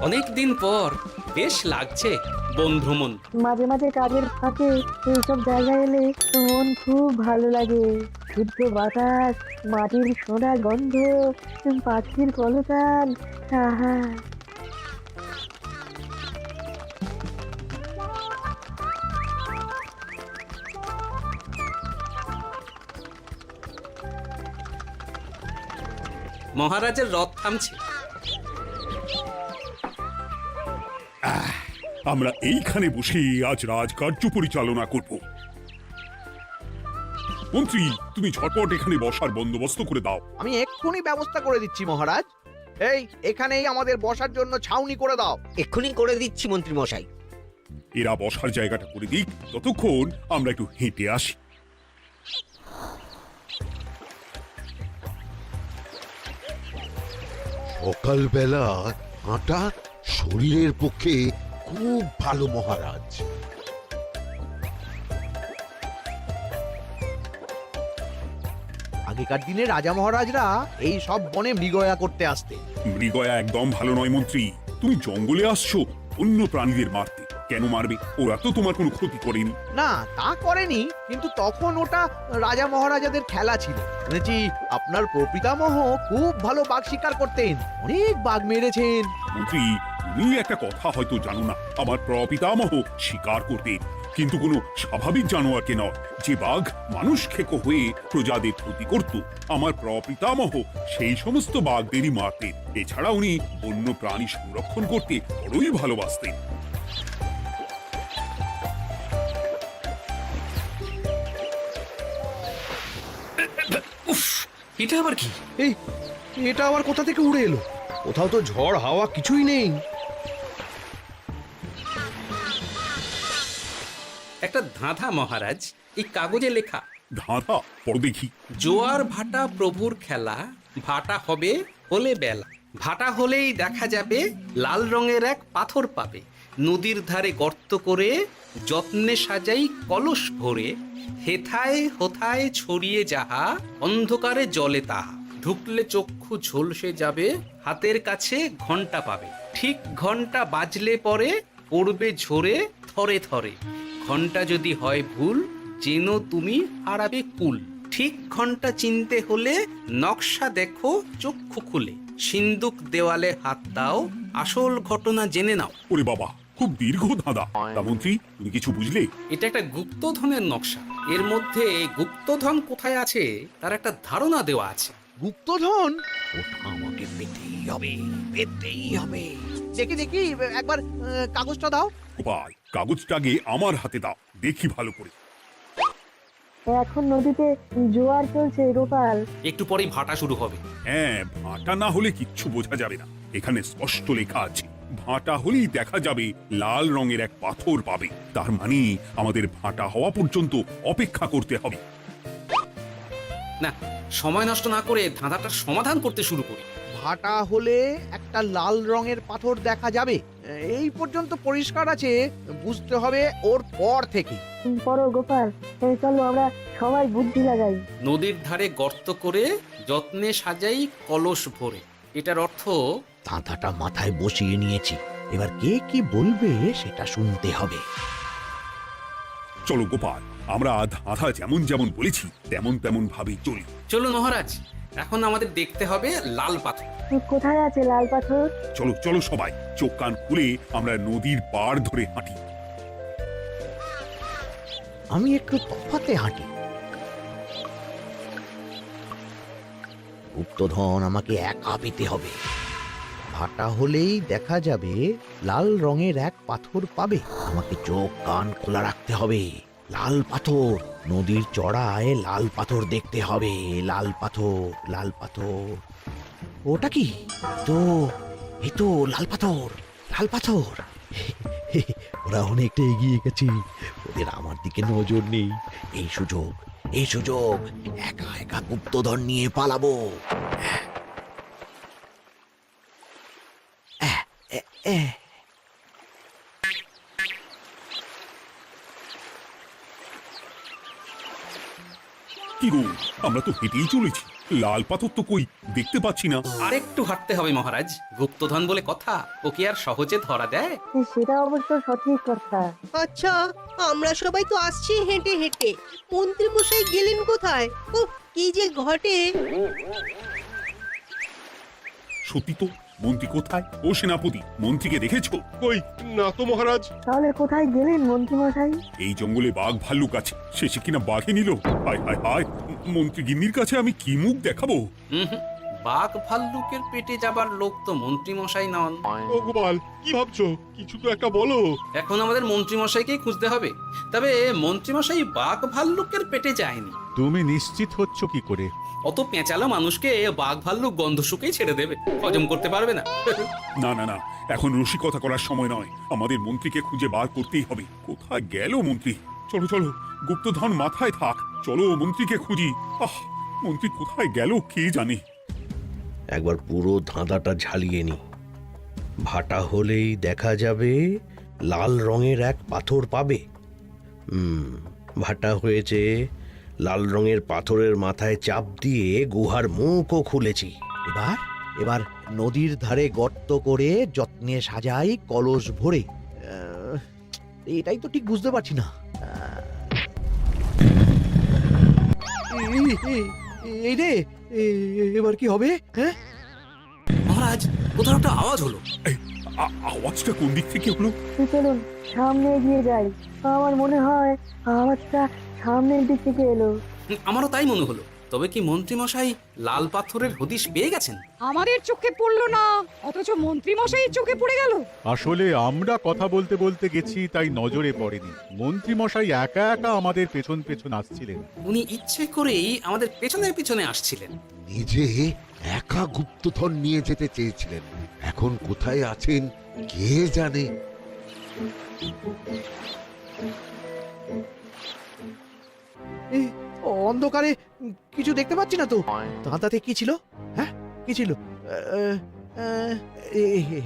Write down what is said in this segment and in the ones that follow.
অনেক দিন পর বেশ লাগছে বন ভ্রমণ। মাঝে মাঝে কাজের ফাঁকে এইসব জায়গায় এলে মন খুব ভালো লাগে। শুদ্ধ বাতাস, মাটির সোনা গন্ধ, পাখির কলতান, আহা। মহারাজের রথ থামছে। আমরা এইখানে বসে আজ রাজকার্য পরিচালনা করব। মন্ত্রী, তুমি ঝটপট এখানে বসার বন্দোবস্ত করে দাও। আমি এক্ষুনি ব্যবস্থা করে দিচ্ছি মহারাজ। এখানেই আমাদের বসার জন্য ছাউনি করে দাও। এক্ষুনি করে দিচ্ছি মন্ত্রী মশাই। এরা বসার জায়গাটা করে দিক, ততক্ষণ আমরা একটু হেঁটে আসি। সকালবেলা হাঁটা শরীরের পক্ষে খুব ভালো মহারাজ। আগেকার দিনে রাজা মহারাজরা এই সব বনে মৃগয়া করতে আসতেন। মৃগয়া একদম ভালো নয় মন্ত্রী। তুমি জঙ্গলে আসছো অন্য প্রাণীদের মারতে। কেন মারবে? ওরা তো তোমার কোনো ক্ষতি করেনি। না, তা করেনি, কিন্তু তখন ওটা রাজা মহারাজাদের খেলা ছিল। শুনেছি আপনার প্রপিতামহ খুব ভালো বাঘ শিকার করতেন, অনেক বাঘ মেরেছেন। মন্ত্রী, তুমি একটা কথা হয়তো জানো না। আমার প্রপিতামহ শিকার করতেন, কিন্তু কোনো স্বাভাবিক জানোয়ারকে নয়, যে বাঘ মানুষ খেকো হয়ে প্রজাদের ক্ষতি করত। আমার প্রপিতামহ সেই সমস্ত বাঘদেরই মারতেন। এছাড়া উনি বন্য প্রাণী সংরক্ষণ করতে বড়ই ভালোবাসতেন। উফ, এটা আবার কি? এই, এটা আবার কোথা থেকে উড়ে এলো? কোথাও তো ঝড় হাওয়া কিছুই নেই। একটা ধাঁধা মহারাজ, এই কাগজে লেখা। ধাঁধা? পড় দেখি। জোয়ার ভাটা প্রভুর খেলা, ভাটা হবে হলে বেলা, ভাটা হলেই দেখা যাবে লাল রঙের এক পাথর পাবে, নদীর ধারে গর্ত করে যত্নে সাজাই কলস ভরে, হেথায় হোথায় ছড়িয়ে যাহা অন্ধকারে জলে তাহা, ঢুকলে চক্ষু ঝলসে যাবে, হাতের কাছে ঘন্টা পাবে, ঠিক ঘন্টা বাজলে পরে পড়বে ঝরে থরে থরে, ঘন্টা যদি হয় ভুল যেন তুমি হারাবে কুল, ঠিক ঘন্টা চিনতে হলে নকশা দেখো চক্ষু খুলে, সিন্দুক দেওয়ালে হাত দাও আসল ঘটনা জেনে নাও। ওরে বাবা, খুব দীর্ঘ ধাঁধা। তা মন্ত্রী, তুমি কিছু বুঝলে? এটা একটা গুপ্তধনের নকশা। এর মধ্যে গুপ্তধন কোথায় আছে তার একটা ধারণা দেওয়া আছে। গুপ্তধন? ওটা আমাকে পেতেই হবে, পেতেই হবে। দেখি দেখি, একবার কাগজটা দাও। গোপাল, কাগজটা আগে আমার হাতে দাও, দেখি ভালো করে। এখন নদীতে জোয়ার চলছে গোপাল। একটু পরেই ভাটা শুরু হবে। হ্যাঁ, ভাটা না হলে কিচ্ছু বোঝা যাবে না। এখানে স্পষ্ট লেখা আছে, ভাটা হলেই দেখা যাবে লাল রঙের এক পাথর পাবে। তার মানে আমাদের ভাটা হওয়া পর্যন্ত অপেক্ষা করতে হবে। না, সময় নষ্ট না করে ধাঁধাটার সমাধান করতে শুরু করি। ভাটা হলে একটা লাল রঙের পাথর দেখা যাবে, এই পর্যন্ত পরিষ্কার আছে। বুঝতে হবে ওর পর থেকে। পড়ো গোপাল, চলো আমরা সবাই বুদ্ধি লাগাই। নদীর ধারে গর্ত করে যত্নে সাজাই কলস ভরে। এটার অর্থ ধাঁধাটা মাথায় বসিয়ে নিয়েছি, এবার কে কি বলবে সেটা শুনতে হবে। চলো গোপাল, আমরা ধাঁধা যেমন যেমন বলেছি তেমন তেমন ভাবে চলি। চলুন মহারাজ, এখন আমাদের দেখতে হবে লাল পাথর। কোথায় আছে লাল পাথর? চলো চলো সবাই, চোখ কান খুলে আমরা নদীর পাড় ধরে হাঁটি। আমি একটু তফাতে হাঁটি। গুপ্তধন আমাকে একা পেতে হবে। ভাটা হলেই দেখা যাবে লাল রঙের এক পাথর পাবে, আমাকে চোখ কান খোলা রাখতে হবে। লাল পাথর, নদীর চড়ায় লাল পাথর দেখতে হবে। লাল পাথর, লাল পাথর। ওটা কি? তো এই তো লাল পাথর, লাল পাথর। ওরা অনেকটা এগিয়ে গেছে, ওদের আমার দিকে নজর নেই। এই সুযোগ, এই সুযোগ, একা একা গুপ্তধন নিয়ে পালাবো। কি গো, আমরা তো হেঁটেই চলেছি, লাল পাথর তো কই দেখতে পাচ্ছি না। আরেকটু হাঁটতে হবে মহারাজ, গুপ্তধন বলে কথা, ওকে আর সহজে ধরা দেয়? সেটা অবশ্য সঠিক কথা। আচ্ছা, আমরা সবাই তো আসছি হেঁটে হেঁটে, মন্ত্রী মশাই গেলেন কোথায়? ও কি যে ঘটে। সত্যি তো, মন্ত্রী কোথায়? ও সেনাপতি, মন্ত্রীকে দেখেছো? কই না তো মহারাজ। তাহলে কোথায় গেলেন মন্ত্রী মশাই? এই জঙ্গলে বাঘ ভাল্লুক আছে, শেষে কিনা বাঘে নিল। হায় হায় হায়, মন্ত্রী গিন্নির কাছে আমি কি মুখ দেখাবো? হুম, বাঘ ভাল্লুকের পেটে যাবার লোক তো মন্ত্রী মশাই নন। ও গোপাল, কি ভাবছো? কিছু তো একটা বলো। এখন আমাদের মন্ত্রী মশাইকেই খুঁজতে হবে। তবে মন্ত্রী মশাই বাঘ ভাল্লুকের পেটে যায়নি। তুমি নিশ্চিত হচ্ছ কি করে? অত পেঁচালো মানুষকে বাঘ ভাল্লুক গন্ধ শুকেই ছেড়ে দেবে, হজম করতে পারবে না। না না না, এখন রসিকতা করার সময় নয়, আমাদের মন্ত্রীকে খুঁজে বার করতেই হবে। কোথায় গেল মন্ত্রী? চলো চলো, গুপ্তধন মাথায় থাক, চলো মন্ত্রীকে খুঁজি। আহ, মন্ত্রী কোথায় গেল কে জানে। একবার পুরো ধাঁধাটা ঝালিয়ে নি। ভাটা হলেই দেখা যাবে লাল রঙের এক পাথর পাবে। ভাটা হয়েছে, লাল রঙের পাথরের মাথায় চাপ দিয়ে গুহার মুখও খুলেছি। এবার এবার নদীর ধারে গর্ত করে যত্নে সাজাই কলস ভরে। এটাই তো ঠিক বুঝতে পারছি না। এই রে, এবার কি হবে? হ্যাঁ, মহারাজ, কোথাও একটা আওয়াজ হলো। এই, আওয়াজটা কোন দিক থেকে হলো? চলুন সামনে এগিয়ে যাই। আমার মনে হয় আওয়াজটা সামনের দিক থেকে এলো। আমারও তাই মনে হলো। তবে কি মন্ত্রী মশাই লাল পাথরের হদিশ পেয়ে গেছেন? আমাদের চোখে পড়লো না, অথচ মন্ত্রী মশাইয়ের চোখে পড়ে গেল। আসলে আমরা কথা বলতে বলতে গেছি, তাই নজরে পড়েনি। মন্ত্রী মশাই একা একা আমাদের পেছন পেছন আসছিলেন। উনি ইচ্ছে করেই আমাদের পেছনে পেছনে আসছিলেন। নিজে একা গুপ্তধন নিয়ে যেতে চেয়েছিলেন, এখন কোথায় আছেন কে জানে। অন্ধকারে কিছু দেখতে পাচ্ছি না তো। ধাঁধাতে কি ছিল? হ্যাঁ, কি ছিল?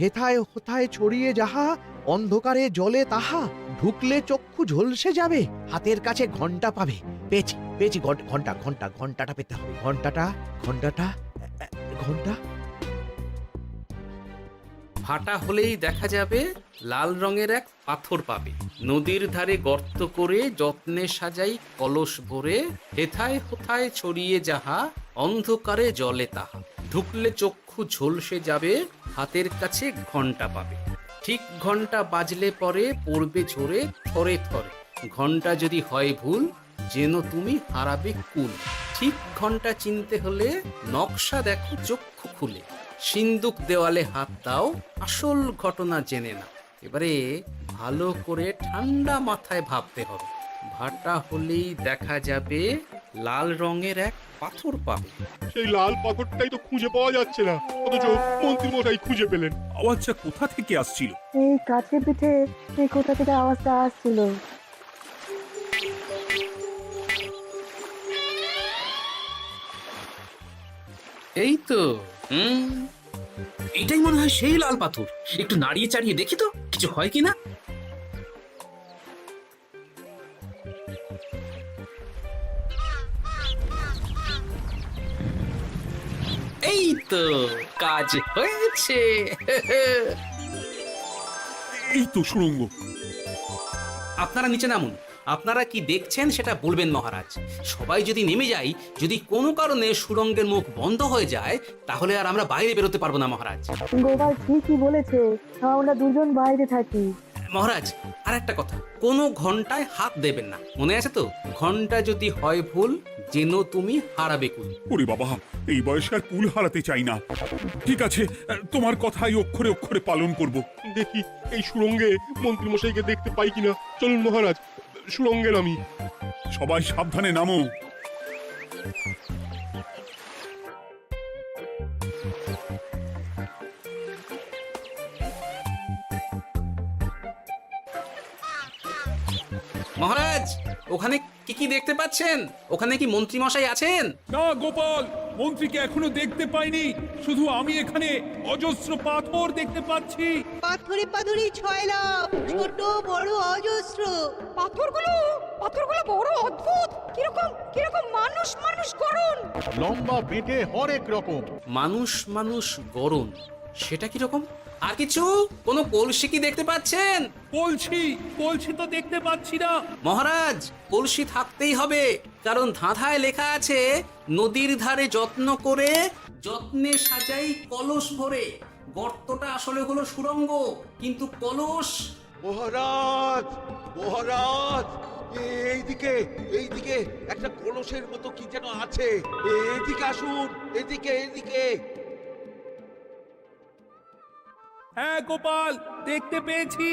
হেথায় হোথায় ছড়িয়ে যাহা, অন্ধকারে জলে তাহা, ঢুকলে চক্ষু ঝলসে যাবে, হাতের কাছে ঘন্টা পাবে। পেয়েছি পেয়েছি, ঘন্টা ঘন্টা ঘন্টাটা পেতে হবে। ঘন্টাটা ঘন্টাটা ঘন্টা। ভাটা হলেই দেখা যাবে লাল রঙের এক পাথর পাবে, নদীর ধারে গর্ত করে যত্নে সাজাই কলস ভরে, হেথায় হোথায় ছড়িয়ে যাহা, অন্ধকারে জলে তাহা, ঢুকলে চক্ষু ঝলসে যাবে, হাতের কাছে ঘন্টা পাবে। ঠিক ঘন্টা বাজলে পরে পড়বে ঝরে থরে থরে, ঘন্টা যদি হয় ভুল যেন তুমি হারাবে কুল। ঠিক ঘন্টা চিনতে হলে নকশা দেখো চক্ষু খুলে, সিন্দুক দেওয়ালে হাত দাও, আসল ঘটনা জেনে না। এবারে ভালো করে ঠান্ডা মাথায় ভাবতে হবে। ভাটা হলেই দেখা যাবে লাল রঙের এক পাথর পাবে। সেই লাল পাথরটাই তো খুঁজে পাওয়া যাচ্ছে না, অথচ মন্ত্রী মশাই খুঁজে পেলেন। আওয়াজটা কোথা থেকে আসছিল? এই কাছে পিঠে এই কোথা থেকে আওয়াজটা আসছিল। এই তো, এটাই মনে হয় সেই লাল পাথর। একটু নাড়িয়ে চাড়িয়ে দেখি তো কিছু হয় কিনা। এই তো, কাজ হয়েছে। এই তো সুড়ঙ্গ। আপনারা নিচে নামুন। আপনারা কি দেখছেন সেটা বলবেন মহারাজ। সবাই যদি নেমে যাই, যদি কোনো কারণে সুড়ঙ্গের মুখ বন্ধ হয়ে যায়, তাহলে আর আমরা বাইরে বেরোতে পারবো না মহারাজ। গোপাল ঠিকই বলেছে, আমরা দুজন বাইরে থাকি। মহারাজ, আর একটা কথা, কোনো ঘন্টায় হাত দেবেন না, মনে আছে তো? ঘন্টা যদি হয় ভুল যেন তুমি হারাবে কুল। ওরে বাবা, এই বয়সে আর কুল হারাতে চাই না। ঠিক আছে, তোমার কথাই অক্ষরে অক্ষরে পালন করব। দেখি এই সুড়ঙ্গে মন্ত্রী মশাইকে দেখতে পাই কিনা। চলুন মহারাজ, সুড়ঙ্গে নামি। সবাই সাবধানে নামো। মহারাজ, ওখানে কি কি দেখতে পাচ্ছেন? ওখানে কি মন্ত্রী মশাই আছেন? না গোপাল, মন্ত্রীকে এখনো দেখতে পাইনি। শুধু আমি এখানে অজস্র পাথর দেখতে পাচ্ছি। পাথরে পাথরে ছয় লাভ, ছোট বড় অজস্র। পাথরগুলো বড় অদ্ভুত, কিরকম কিরকম মানুষ মানুষ করুন। লম্বা বেঁটে হরেক রকম। মানুষ মানুষ গরম, সেটা কি রকম? আর কিছু? কোনো কলসি কি দেখতে পাচ্ছেন? কলসি তো দেখতে পাচ্ছি না। মহারাজ, কলসি থাকতেই হবে, কারণ ধাঁধায় লেখা আছে নদীর ধারে যত্ন করে যত্নে সাজাই কলস ভরে। গর্তটা আসলে হলো সুড়ঙ্গ, কিন্তু কলস। মহারাজ, মহারাজ, এইদিকে এইদিকে একটা কলসের মতো কি যেন আছে। এদিকে আসুন, এদিকে এদিকে। হ্যাঁ গোপাল, দেখতে পেয়েছি।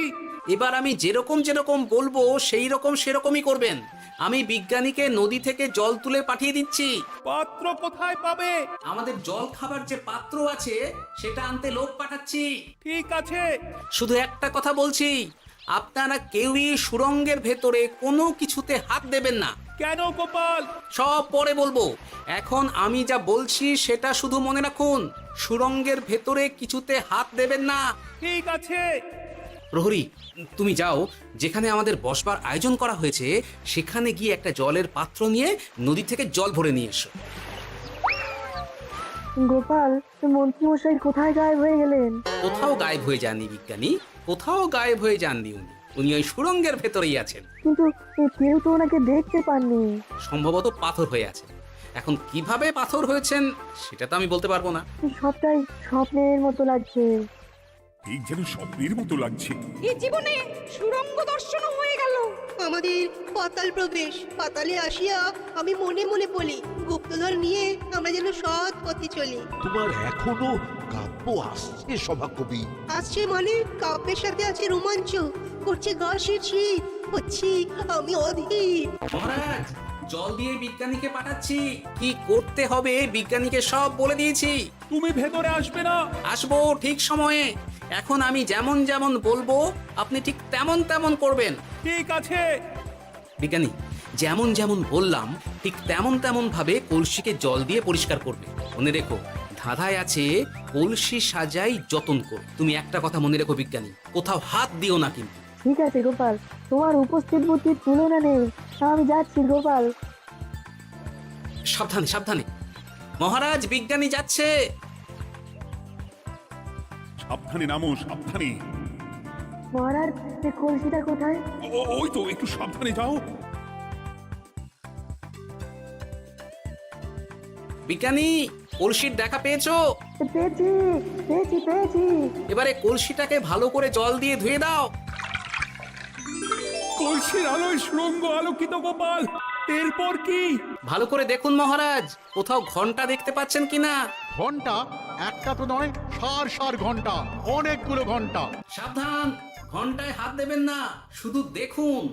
এবার আমি যেরকম যেরকম বলবো সেই রকম সেরকমই করবেন। আমি বিজ্ঞানীকে নদী থেকে জল তুলে পাঠিয়ে দিচ্ছি। পাত্র কোথায় পাবে? আমাদের জল খাবার যে পাত্র আছে সেটা আনতে লোক পাঠাচ্ছি। ঠিক আছে। শুধু একটা কথা বলছি, আপনারা কেউই সুড়ঙ্গের ভেতরে কোনো কিছুতে হাত দেবেন না। কেন গোপাল? সব পরে বলবো, এখন আমি যা বলছি সেটা শুধু মনে রাখুন। সুড়ঙ্গের ভেতরে কিছুতে হাত দেবেন না। ঠিক আছে। প্রহরী, তুমি যাও, যেখানে আমাদের বসবার আয়োজন করা হয়েছে সেখানে গিয়ে একটা জলের পাত্র নিয়ে নদী থেকে জল ভরে নিয়ে এসো। গোপাল, মন্ত্রীমশাই কোথায় গায়েব হয়ে গেলেন? কোথাও গায়েব হয়ে যাননি বিজ্ঞানী, কোথাও গায়েব হয়ে যাননি উনি ওই সুড়ঙ্গের ভেতরেই আছেন। কিন্তু কেউ তো ওনাকে দেখতে পাননি। সম্ভবত পাথর হয়ে আছে। এখন কিভাবে পাথর হয়েছেন সেটা তো আমি বলতে পারবো না। সবটাই স্বপ্নের মতো লাগছে। ঠিক যেন স্বপ্নের মতো লাগছে। এই জীবনে সুরঙ্গ দর্শন হয়ে গেল। আমাদের পাতাল প্রবেশ। পাতালে আসিয়া আমি মনে মনে বলি, গুপ্তধন নিয়ে আমরা যেন সৎ পথে চলি। তোমার এখনো কাব্য আসছে সভাকবি? আসছে মানে কাব্যের সাথে আছে রোমাঞ্চ, করছে গা শীত, হচ্ছি আমি অধীর। মহারাজ, জল দিয়ে বিজ্ঞানীকে পাঠাচ্ছি। কি করতে হবে বিজ্ঞানীকে সব বলে দিয়েছি। তুমি ভেতরে আসবে না? আসবো ঠিক সময়ে। এখন আমি যেমন যেমন বলবো আপনি ঠিক তেমন তেমন করবেন। ঠিক আছে। বিজ্ঞানী, যেমন যেমন বললাম ঠিক তেমন তেমন ভাবে কলসিকে জল দিয়ে পরিষ্কার করবে। মনে রেখো, ধাঁধায় আছে কলসি সাজাই যতন কর। তুমি একটা কথা মনে রেখো বিজ্ঞানী, কোথাও হাত দিও না কিন্তু। ঠিক আছে গোপাল, তোমার উপস্থিত বুদ্ধির তুলনা নেই। আমি যাচ্ছি গোপাল। সাবধানে সাবধানে। মহারাজ, বিজ্ঞানী যাচ্ছে। সাবধানে নামো, সাবধানে। মহারাজ, কলসিটা কোথায়? ওই তো, একটু সাবধানে যাও। বিজ্ঞানী, কলসির দেখা পেয়েছো? পেয়েছি পেয়েছি পেয়েছি। এবারে কলসিটাকে ভালো করে জল দিয়ে ধুয়ে দাও। কলসির আলোয় সুড়ঙ্গ আলোকিত গোপাল। এরপর কি? ভালো করে দেখুন মহারাজ, কোথাও ঘন্টা দেখতে পাচ্ছেন কিনা। ঘন্টা? একটা তো নয়, সার ঘন্টা, অনেকগুলো ঘন্টা। সাবধান, ঘন্টায় হাত দেবেন না, শুধু দেখুন।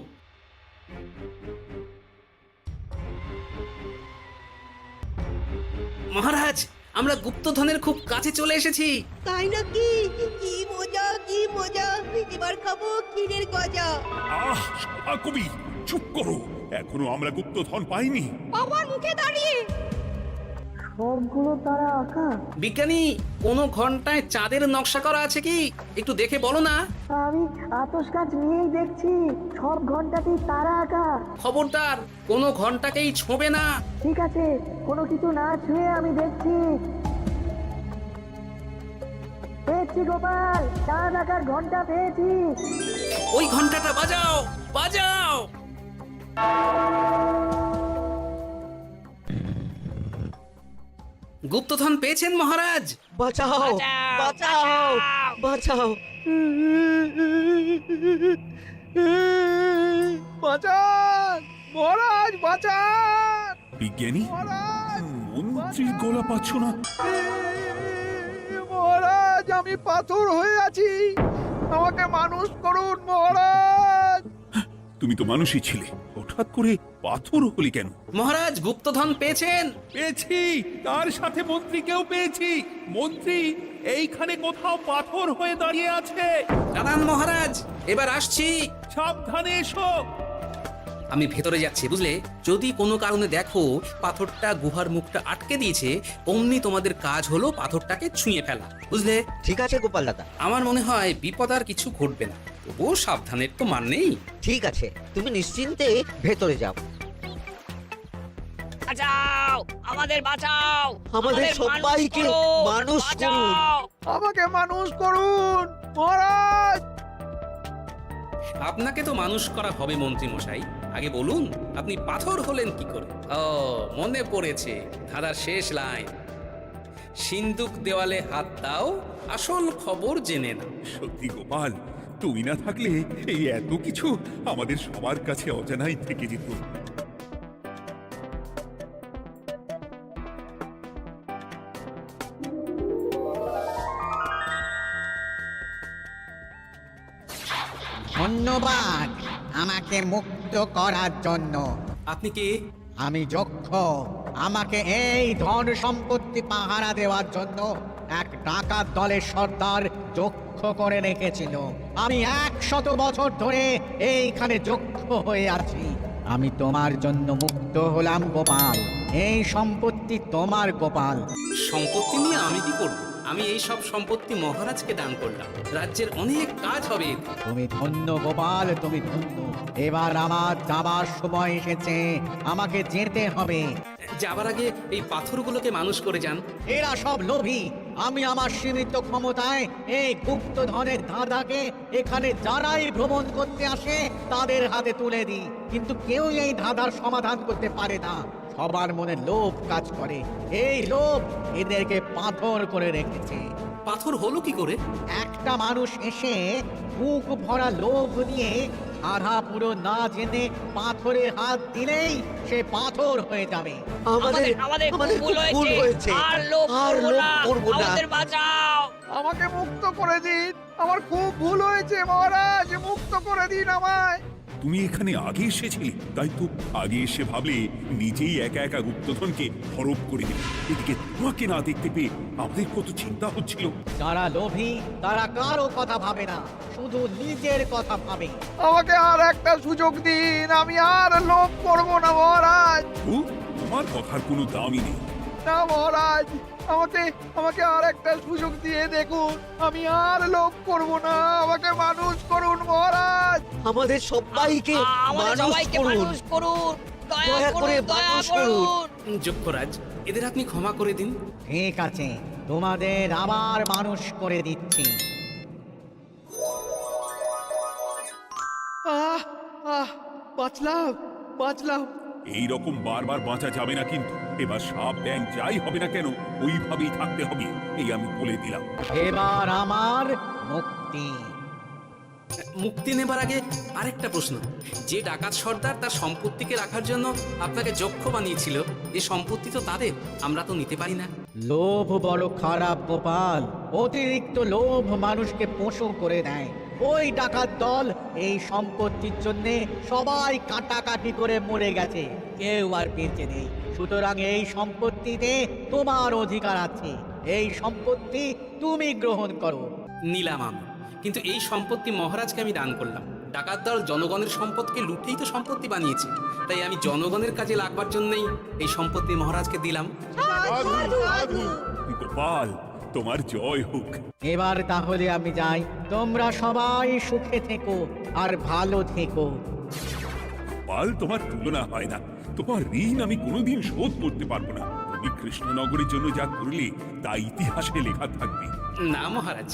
মহারাজ, আমরা গুপ্তধনের খুব কাছে চলে এসেছি। তাই নাকি? কি মজা, কি মজা। এবার খাবো ক্ষীরের গজা। কবি চুপ করো, এখনো আমরা গুপ্তধন পাইনি। বাবার মুখে দাঁড়িয়ে। সবগুলো তারা আঁকা। বিজ্ঞানী, কোন ঘন্টায় চাঁদের নকশা করা আছে কি? একটু দেখে বলো না। আমি আতস কাজ নিয়েই দেখছি, সব ঘন্টাতেই তারা আঁকা। খবরদার, কোনো ঘন্টাকেই ছোঁবে না। ঠিক আছে, কোনো কিছু না ছুঁয়ে আমি দেখছি। পেয়েছি গোপাল, চাঁদ আঁকার ঘন্টা পেয়েছি। ওই ঘন্টাটা বাজাও, বাজাও। গুপ্তধন পেয়েছেন মহারাজ। বাঁচাও, বাঁচাও, বাঁচাও। বাঁচান মহারাজ, বাঁচান। বিজ্ঞানী, মন্ত্রীর গলা পাচ্ছ না? মহারাজ, আমি পাথর হয়ে আছি, আমাকে মানুষ করুন মহারাজ। তুমি তো মানুষই ছিলে, হঠাৎ করে পাথর হলি কেন? মহারাজ, গুপ্তধন পেয়েছেন? পেয়েছি, তার সাথে মন্ত্রীকেও পেয়েছি। মন্ত্রী এইখানে কোথাও পাথর হয়ে দাঁড়িয়ে আছে। দাঁড়ান মহারাজ, এবার আসছি। সাবধানে এসো। আমি ভেতরে যাচ্ছি, বুঝলে? যদি কোনো কারণে দেখো পাথরটা গুহার মুখটা আটকে দিয়েছে, অমনি তোমাদের কাজ হলো পাথরটাকে ছুঁয়ে ফেলা, বুঝলে? ঠিক আছে গোপাল দাদা, আমার মনে হয় বিপদ আর কিছু ঘটবে না, তবুও সাবধানের তো মান নেই। ঠিক আছে, তুমি নিশ্চিন্তে ভেতরে যাও। বাঁচাও, আমাদের বাঁচাও, আমাদের সবাইকে মানুষ করুন। আমাকে মানুষ করুন মহারাজ। আপনাকে তো মানুষ করা হবে মন্ত্রী মশাই। আগে বলুন, আপনি পাথর হলেন কি করে? ও, মনে পড়েছে ধাঁধার শেষ লাইন, সিন্দুক দেওয়ালে হাত দাও, আসল খবর জেনে নাও। সত্যি গোপাল, তুই না থাকলে এই এত কিছু আমাদের সবার কাছে অজানাই থেকে যেত। ধন্যবাদ আমাকে মুক্ত করার জন্য। আপনি কে? আমি যক্ষ। আমাকে এই ধন সম্পত্তি পাহারা দেওয়ার জন্য এক ডাকাত দলের সর্দার যক্ষ করে রেখেছিল। আমি 100 বছর ধরে এইখানে যক্ষ হয়ে আছি। আমি তোমার জন্য মুক্ত হলাম গোপাল। এই সম্পত্তি তোমার গোপাল। সম্পত্তি নিয়ে আমি কি করব? আমি এই সব সম্পত্তি মহারাজকে দান করলাম, রাজ্যের অনেক কাজ হবে এতে। তুমি ধন্য গোপাল, তুমি ধন্য। এবার আমার যাবার সময় এসেছে, আমাকে যেতে হবে। যাবার আগে এই পাথরগুলোকে মানুষ করে যান। এরা সব লোভী। আমি আমার সীমিত ক্ষমতায় এই গুপ্তধনের ধাঁধাকে এখানে যারাই ভ্রমণ করতে আসে তাদের হাতে তুলে দিই, কিন্তু কেউ এই ধাঁধার সমাধান করতে পারে না। সবার মনে লোভ কাজ করে, এই লোভ এদেরকে পাথর করে রেখেছে। পাথর হলো কি করে? একটা মানুষ এসে বুক ভরা লোভ নিয়ে আধা পুরো না জেনে পাথরে হাত দিলেই সে পাথর হয়ে যাবে। আমাদের ভুল হয়েছে, আর লোভ আর করবো লোভ না, করবো না। আমাদের বাঁচাও। আমাকে মুক্ত করে দিন, আমার খুব ভুল হয়েছে মহারাজ, মুক্ত করে দিন আমায়। তুমি এখানে আগে এসেছিলে, তাই তো আগে এসে ভাবলে নিজেই একা একা গুপ্তধনকে হরপ করে দেবে। এদিকে তোমাকে না দেখতে পেয়ে আমাদের কত চিন্তা হচ্ছিল। যারা লোভী তারা কারো কথা ভাবে না, শুধু নিজের কথা ভাবে। আমাকে আর একটা সুযোগ দিন, আমি আর লোভ করব না মহারাজ। ও, তোমার কথার কোনো দামই নেই। না মহারাজ, আমাকে আর একটা সুযোগ দিয়ে দেখুন, আমি আর লোভ করব না। আমাকে মানুষ করুন মহারাজ। আমাদের সবাইকে আমাদের মানুষ সবাইকে করুন। মানুষ করুন, দয়া দয়া করে করুন, দয়া মানুষ করুন। করুন। যক্ষরাজ, এদের আপনি ক্ষমা করে দিন। ঠিক আছে, তোমাদের আবার মানুষ করে দিচ্ছি। বাঁচলাম। এই রকম বারবার বাঁচা যাবে না কিন্তু। এবার সাপ ব্যাং যাই হবে না কেন, ওইভাবেই থাকতে হবে, এই আমি বলে দিলাম। এবার আমার মুক্তি। মুক্তি নেবার আগে আরেকটা প্রশ্ন, যে ডাকাত সর্দার তার সম্পত্তিকে রাখার জন্য আপনাকে যক্ষ বানিয়েছিল, এই সম্পত্তি তো তাদের, আমরা তো নিতে পারি না। লোভ বড় খারাপ গোপাল। অতিরিক্ত লোভ মানুষকে পশু করে দেয়। ওই ডাকাত দল এই সম্পত্তির জন্য সবাই কাটাকাটি করে মরে গেছে, কেউ আর বেঁচে নেই। সুতরাং এই সম্পত্তিতে তোমার অধিকার আছে। এই সম্পত্তি তুমি গ্রহণ করো। নিলাম আমি, কিন্তু এই সম্পত্তি মহারাজকে আমি দান করলাম। ডাকাত দল জনগণের সম্পদকে লুটেই তো সম্পত্তি বানিয়েছে, তাই আমি জনগণের কাজে লাগবার জন্যই এই সম্পত্তি মহারাজকে দিলাম। গোপাল, তোমার জয় হোক। এবার তাহলে আমি যাই। তোমরা সবাই সুখে থেকো আর ভালো থেকো। গোপাল, তোমার তুলনা হয় না। তোমার ঋণ আমি কোনোদিন শোধ করতে পারবো না। তুমি কৃষ্ণনগরের জন্য যা করলে তা ইতিহাসে লেখা থাকবে। না মহারাজ,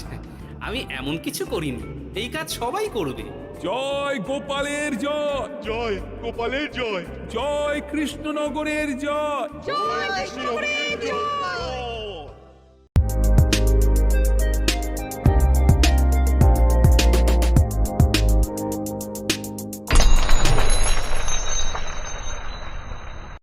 আমি এমন কিছু করিনি, এই কাজ সবাই করবে। জয় গোপালের জয়, জয় গোপালের জয়, জয় কৃষ্ণনগরের জয়। জয় কৃষ্ণ, জয়।